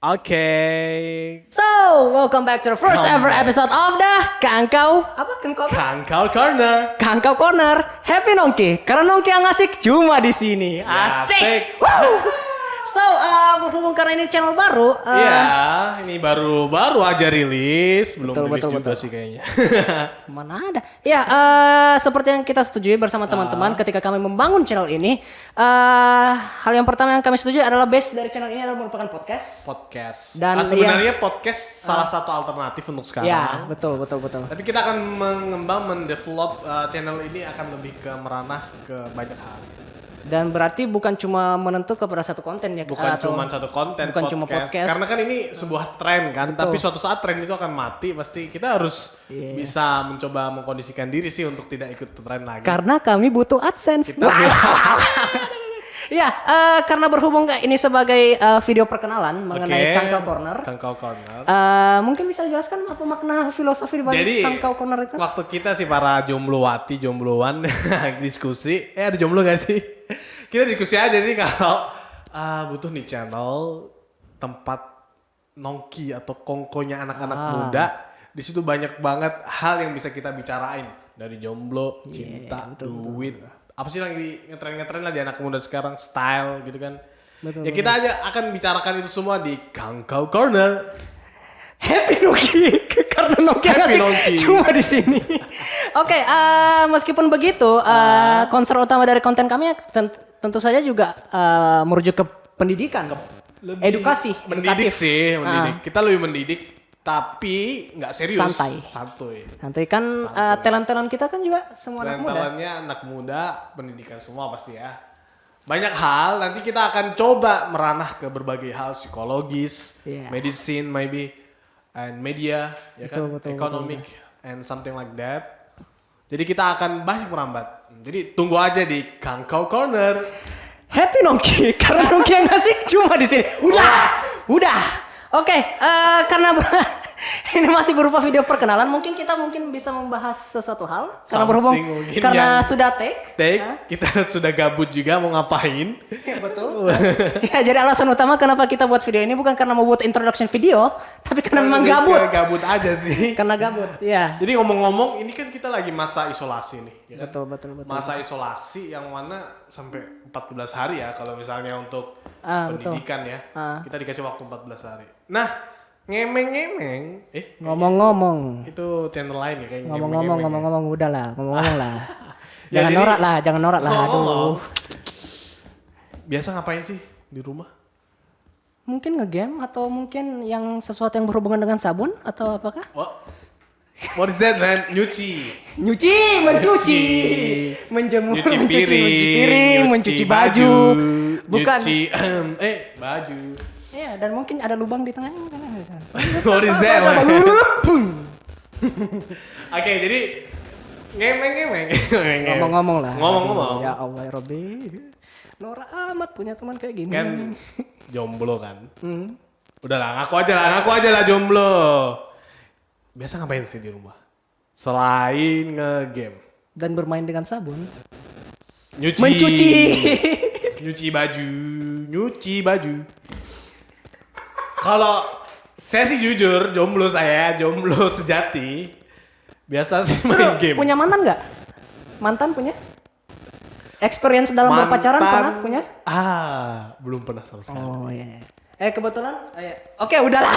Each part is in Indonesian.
Okay. So, welcome back to the first ever episode of the Kangkau Kangkau Corner. Kangkau Corner. Happy Nongki, karena Nongki yang asik cuma di sini. Asik. Woo! So, berhubung karena ini channel baru. Iya, ini baru aja rilis, belum rilis betul, juga betul. sih kayaknya. Mana ada? Ya, seperti yang kita setujui bersama teman-teman ketika kami membangun channel ini, hal yang pertama yang kami setujui adalah base dari channel ini adalah merupakan podcast. Dan Dan sebenarnya podcast salah satu alternatif untuk sekarang. Ya, betul. Tapi kita akan mendevelop channel ini akan lebih ke meranah ke banyak hal. Dan berarti bukan cuma menentu kepada satu konten ya. Bukan cuma satu konten, bukan cuma podcast. Karena kan ini sebuah tren kan. Betul. Tapi suatu saat tren itu akan mati. Pasti kita harus bisa mencoba mengkondisikan diri sih untuk tidak ikut tren lagi. Karena kami butuh AdSense. Ya, karena berhubung ini sebagai video perkenalan mengenai Kangkau Corner. Kangkau Corner. Mungkin bisa dijelaskan apa makna filosofi di balik Kangkau Corner itu? Waktu kita sih para jombloan diskusi, ada jomblo gak sih? Kita diskusi aja sih kalau butuh nih channel tempat nongki atau kongkonya anak-anak muda. Di situ banyak banget hal yang bisa kita bicarain dari jomblo, cinta, duit. Apa sih lagi ngetren lah di anak muda sekarang, style gitu kan. Betul. Kita aja akan bicarakan itu semua di Kangkau Corner. Happy Nongki, karena Nongki asik cuma di sini. Oke, meskipun begitu, concern utama dari konten kami tentu saja juga merujuk ke pendidikan, edukasi, mendidik edukatif. sih, mendidik. Kita lebih mendidik, tapi nggak serius. Santai kan, talent-talent kita kan juga semua anak muda. Talentnya anak muda, pendidikan semua pasti ya. Banyak hal, nanti kita akan coba meranah ke berbagai hal psikologis, medicine maybe, and media, ya kan, economic, and something like that. Jadi kita akan banyak merambat. Jadi tunggu aja di Kangkau Corner. Happy Nongki, karena Nongki yang asik cuma di sini. Udah. Oke, karena ini masih berupa video perkenalan, mungkin kita bisa membahas sesuatu hal. Karena berhubung karena sudah take, kita sudah gabut juga mau ngapain. Ya, betul. Ya, jadi alasan utama kenapa kita buat video ini bukan karena mau buat introduction video, tapi karena memang gabut. Gabut aja sih. Karena gabut, ya. Jadi ngomong-ngomong, ini kan kita lagi masa isolasi nih. Ya kan? Betul. Masa isolasi yang mana sampai 14 hari ya kalau misalnya untuk pendidikan ya. Kita dikasih waktu 14 hari. Nah, ngemeng-ngemeng. Ngomong-ngomong. Itu channel lain ya kayaknya. Ngomong-ngomong, udahlah, ngomong-ngomong lah. Jangan norak lah, aduh. Biasa ngapain sih di rumah? Mungkin ngegame atau mungkin yang sesuatu yang berhubungan dengan sabun atau apakah? What is that, man? Mencuci, menjemur, nyuci piring, mencuci baju. Bukan. Baju. Iya, dan mungkin ada lubang di tengahnya. What is that, man? Oke, jadi ngemeng-ngemeng. Ngomong-ngomong lah. Ngomong-ngomong. Ya Allah ya Rabbi. Norak amat punya teman kayak gini. Kan jomblo kan. Udahlah, ngaku aja lah jomblo. Biasa ngapain sih di rumah? Selain nge-game. Dan bermain dengan sabun. Mencuci baju. Kalau saya sih jujur, jomblo sejati. Biasa sih main game. Punya mantan nggak? Mantan punya? Experience dalam berpacaran pernah punya? Belum pernah sama sekali. Oh iya. Kebetulan, oke udahlah.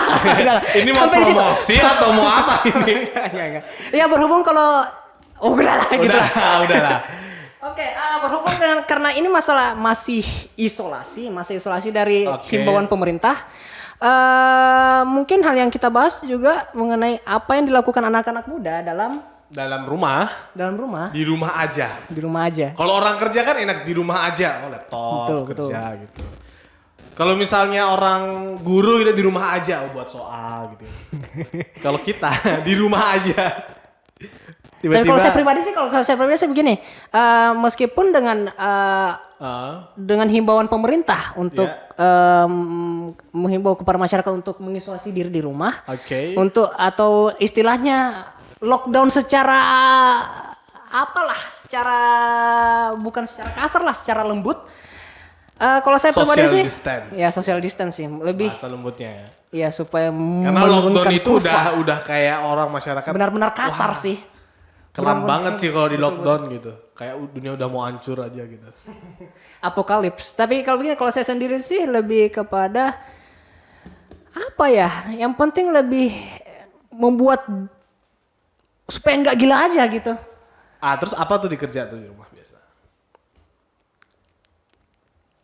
Ini mau promosi atau mau apa ini? Enggak. Ya berhubung kalau, udahlah. Oke, berhubung dengan karena ini masalah masih isolasi dari himbauan pemerintah. Mungkin hal yang kita bahas juga mengenai apa yang dilakukan anak-anak muda dalam rumah. Di rumah aja. Kalau orang kerja kan enak di rumah aja, laptop kerja gitu. Kalau misalnya orang guru kita di rumah aja buat soal gitu. Kalau kita di rumah aja. Dan kalau saya pribadi sih begini, meskipun dengan himbauan pemerintah untuk menghimbau kepada masyarakat untuk mengisolasi diri di rumah, untuk atau istilahnya lockdown secara bukan secara kasar lah, secara lembut. Kalau saya pribadi Social sih, distance. ya social distance sih, lebih, Bahasa lembutnya ya. ya supaya Karena lockdown menurunkan itu kurva. udah kayak orang masyarakat Benar-benar kasar wah, sih. kelam Benar-benar banget sih kalau di betul, lockdown gitu. Kayak dunia udah mau hancur aja gitu. Apokalips. Tapi kalau begini, kalau saya sendiri sih lebih kepada apa ya? Yang penting lebih membuat supaya nggak gila aja gitu. Terus apa tuh dikerja tuh di rumah biasa?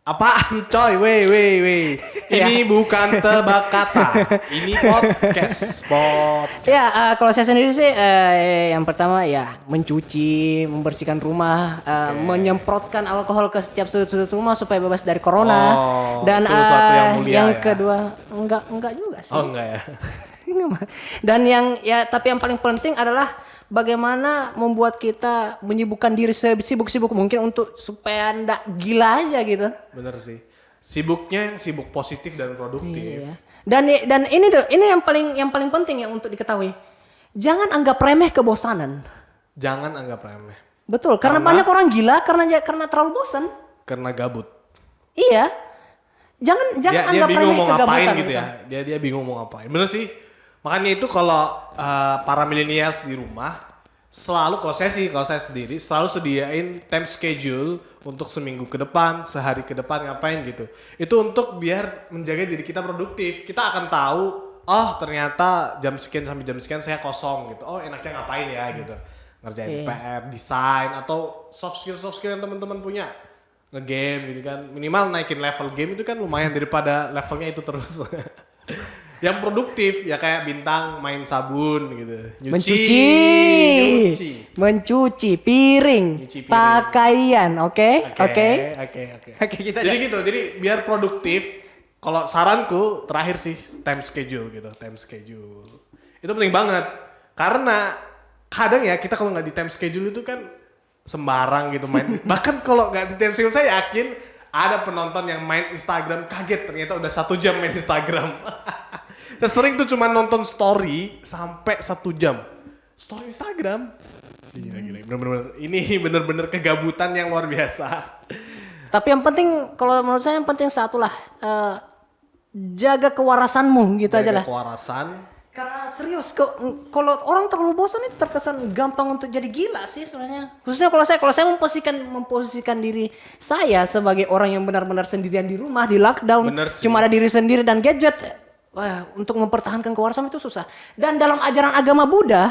Apaan coy, weh. Ini bukan tebak kata, ini podcast. Ya, kalau saya sendiri sih yang pertama ya mencuci, membersihkan rumah, menyemprotkan alkohol ke setiap sudut-sudut rumah supaya bebas dari corona. Dan itu sesuatu yang mulia yang ya. kedua enggak juga sih. Oh enggak ya. Dan tapi yang paling penting adalah bagaimana membuat kita menyibukkan diri sibuk-sibuk mungkin untuk supaya ndak gila aja gitu. Bener sih. Sibuknya yang sibuk positif dan produktif. Iya. Dan ini yang paling penting ya untuk diketahui. Jangan anggap remeh kebosanan. Jangan anggap remeh. Betul, karena banyak orang gila karena terlalu bosan. Karena gabut. Iya. Jangan Dia anggap bingung remeh mau ngapain kegabutan gitu ya. Dia bingung mau ngapain. Bener sih. Makanya itu kalau para millennials di rumah selalu kalau saya sendiri selalu sediain time schedule untuk seminggu ke depan, sehari ke depan ngapain gitu. Itu untuk biar menjaga diri kita produktif. Kita akan tahu, oh ternyata jam sekian sampai jam sekian saya kosong gitu. Oh enaknya ngapain ya gitu. Ngerjain PR, desain atau soft skill yang teman-teman punya. Nge-game gitu kan. Minimal naikin level game itu kan lumayan daripada levelnya itu terus. Yang produktif ya kayak Bintang main sabun gitu. Mencuci piring, pakaian, oke. Kita Jadi gitu. Jadi biar produktif. Kalau saranku terakhir sih time schedule gitu, time schedule. Itu penting banget. Karena kadang ya kita kalau nggak di time schedule itu kan sembarang gitu main. Bahkan kalau nggak di time schedule saya yakin ada penonton yang main Instagram kaget ternyata udah 1 jam main Instagram. Saya sering tuh cuma nonton story sampai 1 jam. Story Instagram. Gila. Ini bener-bener kegabutan yang luar biasa. Tapi yang penting kalau menurut saya yang penting satulah jaga kewarasanmu gitu aja lah. Kewarasan. Karena serius kalau orang terlalu bosan itu terkesan gampang untuk jadi gila sih sebenarnya. Khususnya kalau saya memposisikan diri saya sebagai orang yang benar-benar sendirian di rumah di lockdown, cuma ada diri sendiri dan gadget. Wah, untuk mempertahankan kewarasan itu susah. Dan dalam ajaran agama Buddha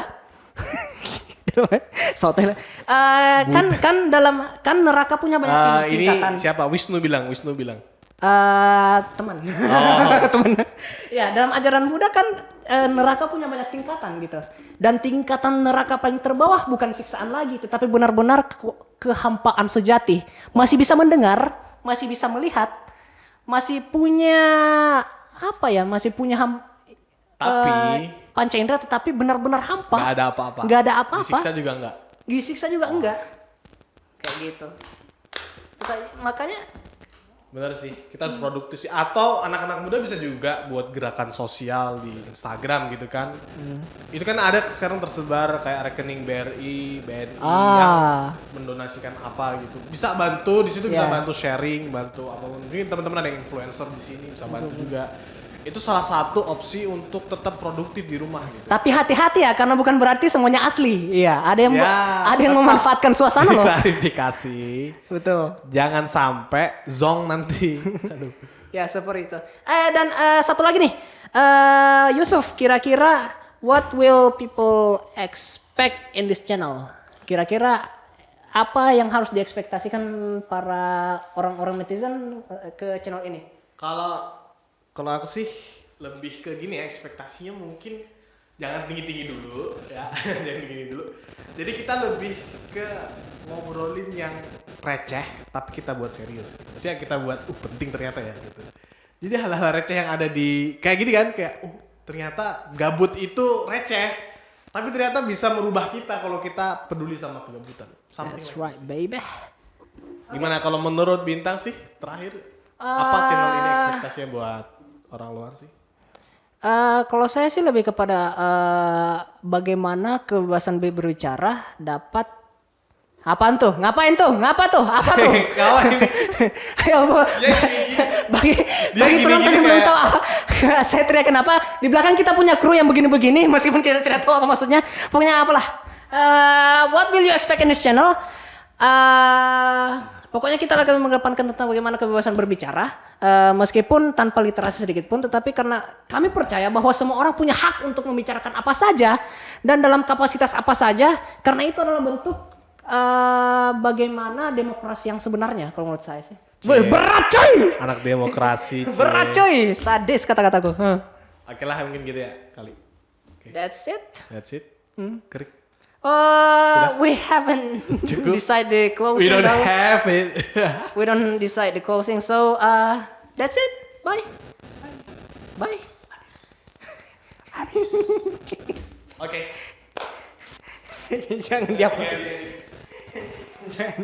kan neraka punya banyak tingkatan. Ini siapa? Wisnu bilang. Teman. Teman. Ya, dalam ajaran Buddha kan neraka punya banyak tingkatan gitu. Dan tingkatan neraka paling terbawah bukan siksaan lagi, tetapi benar-benar kehampaan sejati. Masih bisa mendengar, masih bisa melihat, masih punya masih punya tapi panca indera tetapi benar-benar hampa. Gak ada apa-apa. Disiksa juga enggak. Kayak gitu. Makanya bener sih, kita harus produktif sih. Atau anak-anak muda bisa juga buat gerakan sosial di Instagram gitu kan. Itu kan ada sekarang tersebar kayak rekening BRI, BNI yang mendonasikan apa gitu. Bisa bantu di situ, bisa bantu sharing, bantu apapun. Mungkin teman-teman ada influencer di sini bisa bantu juga. Itu salah satu opsi untuk tetap produktif di rumah gitu. Tapi hati-hati ya, karena bukan berarti semuanya asli. Iya, ada yang memanfaatkan suasana loh. Klarifikasi. Betul. Jangan sampai zong nanti. Aduh. Ya seperti itu. Dan satu lagi nih, Yusuf, kira-kira what will people expect in this channel? Kira-kira apa yang harus diekspektasikan para orang-orang netizen ke channel ini? Kalau aku sih lebih ke gini ya, ekspektasinya mungkin jangan tinggi-tinggi dulu ya. Jangan tinggi dulu. Jadi kita lebih ke ngobrolin yang receh tapi kita buat serius. Maksudnya kita buat penting ternyata ya gitu. Jadi hal-hal receh yang ada di kayak gini kan kayak ternyata gabut itu receh tapi ternyata bisa merubah kita kalau kita peduli sama kegabutan. That's right, baby. Gimana kalau menurut Bintang sih terakhir apa channel ini ekspektasinya buat orang luar sih? Kalau saya sih lebih kepada bagaimana kebebasan berbicara dapat Apaan tuh? Ngapain tuh? Ngapa tuh? Apa tuh? Ngapain? Ayo, bagi penonton yang belum tahu apa, saya teriak kenapa? Di belakang kita punya kru yang begini-begini, meskipun kita tidak tahu apa maksudnya. Pokoknya apalah. What will you expect in this channel? Pokoknya kita akan mengedepankan tentang bagaimana kebebasan berbicara, meskipun tanpa literasi sedikit pun, tetapi karena kami percaya bahwa semua orang punya hak untuk membicarakan apa saja dan dalam kapasitas apa saja, karena itu adalah bentuk bagaimana demokrasi yang sebenarnya kalau menurut saya sih. Berat coy. Anak demokrasi. Berat coy. Sadis kata-kataku. Oke lah mungkin gitu ya kali. Okay. That's it. Kerik. We haven't decide the closing. We don't though. have it. We don't decide the closing. So that's it. Bye. Bye. Habis. Oke. Jangan diapa. Jangan.